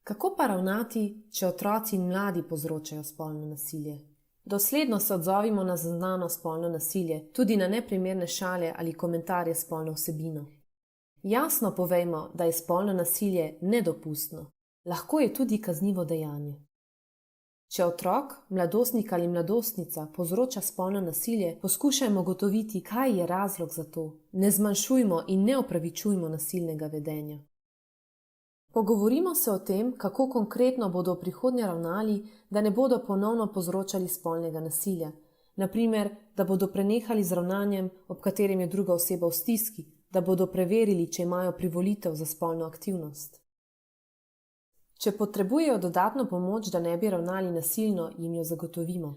Kako pa ravnati, če otroci in mladi povzročajo spolno nasilje? Dosledno se odzovimo na zaznano spolno nasilje, tudi na neprimerne šale ali komentarje s spolno vsebino. Jasno povejmo, da je spolno nasilje nedopustno. Lahko je tudi kaznivo dejanje. Če otrok, mladostnik ali mladostnica povzroča spolno nasilje, poskušajmo ugotoviti, kaj je razlog za to. Ne zmanjšujmo in ne opravičujmo nasilnega vedenja. Pogovorimo se o tem, kako konkretno bodo v prihodnje ravnali, da ne bodo ponovno povzročali spolnega nasilja. Na primer, da bodo prenehali z ravnanjem, ob katerem je druga oseba v stiski, da bodo preverili, če imajo privolitev za spolno aktivnost. Če potrebujejo dodatno pomoč, da ne bi ravnali nasilno, jim jo zagotovimo.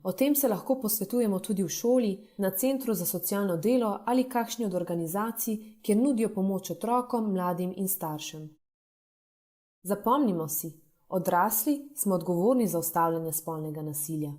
O tem se lahko posvetujemo tudi v šoli, na centru za socialno delo ali kakšni od organizacij, kjer nudijo pomoč otrokom, mladim in staršem. Zapomnimo si, odrasli smo odgovorni za ustavljanje spolnega nasilja.